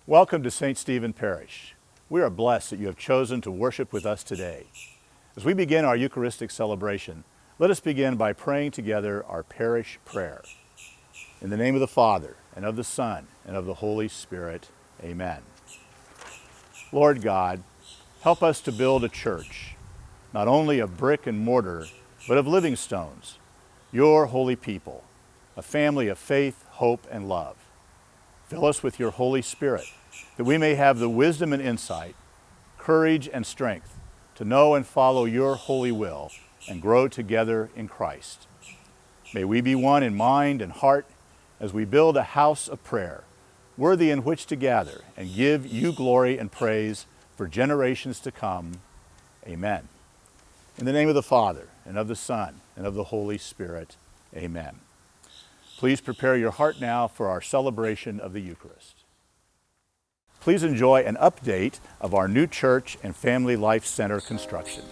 Welcome to St. Stephen Parish. We are blessed that you have chosen to worship with us today. As we begin our Eucharistic celebration, let us begin by praying together our parish prayer. In the name of the Father, and of the Son, and of the Holy Spirit, amen. Lord God, help us to build a church, not only of brick and mortar, but of living stones, your holy people, a family of faith, hope, and love. Fill us with your Holy Spirit, that we may have the wisdom and insight, courage and strength to know and follow your holy will and grow together in Christ. May we be one in mind and heart as we build a house of prayer, worthy in which to gather and give you glory and praise for generations to come. Amen. In the name of the Father, and of the Son, and of the Holy Spirit, amen. Please prepare your heart now for our celebration of the Eucharist. Please enjoy an update of our new church and family life center construction.